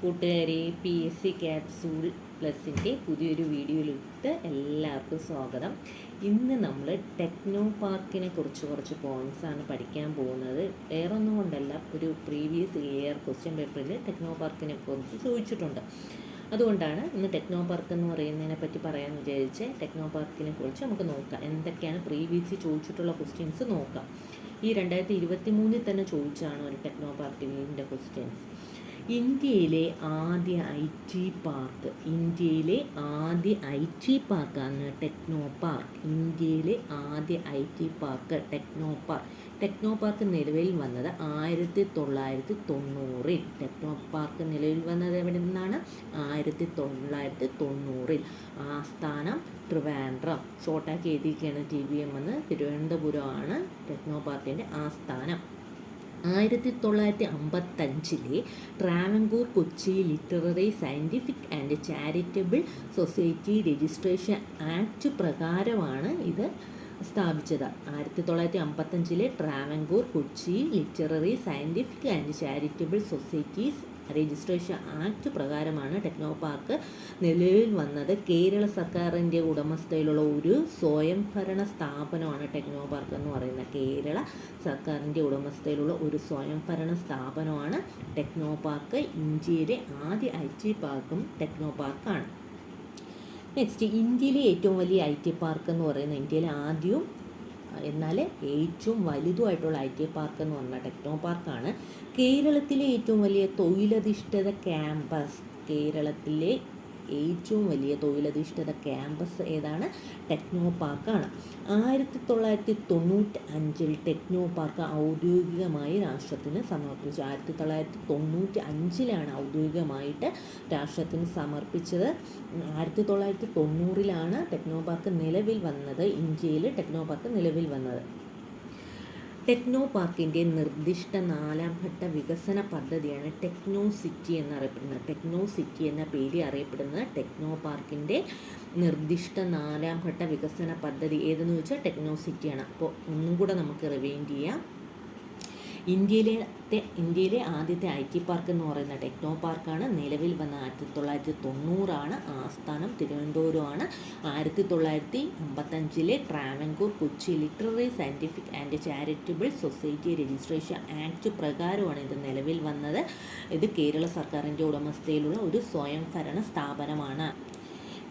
കൂട്ടുകാരെ, PSC capsule പ്ലസിൻ്റെ പുതിയൊരു വീഡിയോയിലിട്ട് എല്ലാവർക്കും സ്വാഗതം. ഇന്ന് നമ്മൾ ടെക്നോ പാർക്കിനെ കുറിച്ച് കുറച്ച് പോയിൻറ്റ്സാണ് പഠിക്കാൻ പോകുന്നത്. വേറൊന്നും കൊണ്ടല്ല, ഒരു പ്രീവിയസ് ഇയർ ക്വസ്റ്റ്യൻ പേപ്പറിൽ ടെക്നോ പാർക്കിനെ കുറിച്ച് ചോദിച്ചിട്ടുണ്ട്. അതുകൊണ്ടാണ് ഇന്ന് ടെക്നോ പാർക്ക് എന്ന് പറയുന്നതിനെ പറ്റി പറയാമെന്ന് വിചാരിച്ച് ടെക്നോ പാർക്കിനെ കുറിച്ച് നമുക്ക് നോക്കാം. എന്തൊക്കെയാണ് പ്രീവിയസ് ചോദിച്ചിട്ടുള്ള ക്വസ്റ്റ്യൻസ് നോക്കാം. ഈ 2023 തന്നെ ചോദിച്ചാണ് ഒരു ടെക്നോ പാർക്കിൻ്റെ ക്വസ്റ്റ്യൻസ്. ഇന്ത്യയിലെ ആദ്യ ഐ ടി പാർക്കാണ് ടെക്നോ പാർക്ക്. ഇന്ത്യയിലെ ആദ്യ I T park techno park. Techno park നിലവിൽ വന്നത് 1990. ടെക്നോ പാർക്ക് നിലവിൽ വന്നത് എവിടെ നിന്നാണ്? 1990. ആസ്ഥാനം ട്രിവാൻഡ്രം. ഷോർട്ടാക്കി എഴുതിയിരിക്കുകയാണ് TBM എന്ന്. തിരുവനന്തപുരമാണ് ടെക്നോ പാർക്കിൻ്റെ ആസ്ഥാനം. 1955 Travancore Kochi literary scientific and charitable society registration act പ്രകാരമാണ് ഇത് സ്ഥാപിച്ചത്. 1955 Travancore Kochi literary scientific and charitable societies registration act പ്രകാരമാണ് ടെക്നോ പാർക്ക് നിലവിൽ വന്നത്. കേരള സർക്കാരിൻ്റെ ഉടമസ്ഥയിലുള്ള ഒരു സ്വയംഭരണ സ്ഥാപനമാണ് ടെക്നോ പാർക്ക് എന്ന് പറയുന്നത്. കേരള സർക്കാരിൻ്റെ ഉടമസ്ഥയിലുള്ള ഒരു സ്വയംഭരണ സ്ഥാപനമാണ് ടെക്നോ പാർക്ക്. ഇന്ത്യയിലെ ആദ്യ ഐ ടി പാർക്കും ടെക്നോ പാർക്കാണ്. നെക്സ്റ്റ്, ഇന്ത്യയിലെ ഏറ്റവും വലിയ ഐ ടി പാർക്ക് എന്ന് പറയുന്നത്, ഇന്ത്യയിലെ ആദ്യവും എന്നാൽ ഏറ്റവും വലുതുമായിട്ടുള്ള ഐ ടി പാർക്ക് എന്ന് പറഞ്ഞാൽ ടെക്നോ പാർക്കാണ്. കേരളത്തിലെ ഏറ്റവും വലിയ തൊഴിലധിഷ്ഠിത ക്യാമ്പസ്. കേരളത്തിലെ ഏറ്റവും വലിയ തൊഴിലധിഷ്ഠിത ക്യാമ്പസ് ഏതാണ്? ടെക്നോ പാർക്കാണ്. 1995 ടെക്നോ പാർക്ക് ഔദ്യോഗികമായി രാഷ്ട്രത്തിന് സമർപ്പിച്ചു. 1995 ഔദ്യോഗികമായിട്ട് രാഷ്ട്രത്തിന് സമർപ്പിച്ചത്. 1990 ടെക്നോ പാർക്ക് നിലവിൽ വന്നത്. ഇന്ത്യയിൽ ടെക്നോ പാർക്ക് നിലവിൽ വന്നത്. ടെക്നോ പാർക്കിൻ്റെ നിർദ്ദിഷ്ട 4ാം ഘട്ട വികസന പദ്ധതിയാണ് ടെക്നോ സിറ്റി എന്നറിയപ്പെടുന്നത്. ടെക്നോ സിറ്റി എന്ന പേര് അറിയപ്പെടുന്നത് ടെക്നോ പാർക്കിൻ്റെ നിർദ്ദിഷ്ട 4ാം ഘട്ട വികസന പദ്ധതി ഏതെന്ന് ചോദിച്ചാൽ ടെക്നോ സിറ്റിയാണ്. അപ്പോൾ ഒന്നും കൂടെ നമുക്ക് റിവൈൻഡ് ചെയ്യാം. ഇന്ത്യയിലെ ആദ്യത്തെ ഐ ടി പാർക്ക് എന്ന് പറയുന്ന ടെക്നോ പാർക്കാണ്. നിലവിൽ വന്ന 1990. ആസ്ഥാനം തിരുവനന്തപുരമാണ്. 1955 Travancore Kochi literary scientific and charitable society registration act പ്രകാരമാണ് ഇത് നിലവിൽ വന്നത്. ഇത് കേരള സർക്കാരിൻ്റെ ഉടമസ്ഥയിലുള്ള ഒരു സ്വയംഭരണ സ്ഥാപനമാണ്.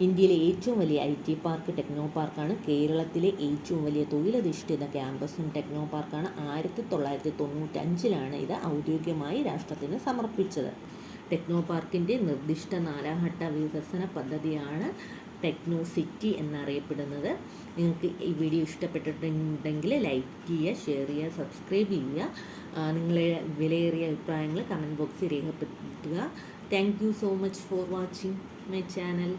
ഇന്ത്യയിലെ ഏറ്റവും വലിയ ഐ ടി പാർക്ക് ടെക്നോ പാർക്കാണ്. കേരളത്തിലെ ഏറ്റവും വലിയ തൊഴിലധിഷ്ഠിത ക്യാമ്പസും ടെക്നോ പാർക്കാണ്. 1995 ഇത് ഔദ്യോഗികമായി രാഷ്ട്രത്തിന് സമർപ്പിച്ചത്. ടെക്നോ പാർക്കിൻ്റെ നിർദ്ദിഷ്ട 4ാം ഘട്ട വികസന പദ്ധതിയാണ് ടെക്നോ സിറ്റി എന്നറിയപ്പെടുന്നത്. നിങ്ങൾക്ക് ഈ വീഡിയോ ഇഷ്ടപ്പെട്ടിട്ടുണ്ടെങ്കിൽ ലൈക്ക് ചെയ്യുക, ഷെയർ ചെയ്യുക, സബ്സ്ക്രൈബ് ചെയ്യുക. നിങ്ങളെ വിലയേറിയ അഭിപ്രായങ്ങൾ കമൻറ്റ് ബോക്സിൽ രേഖപ്പെടുത്തുക. Thank you so much for watching my channel.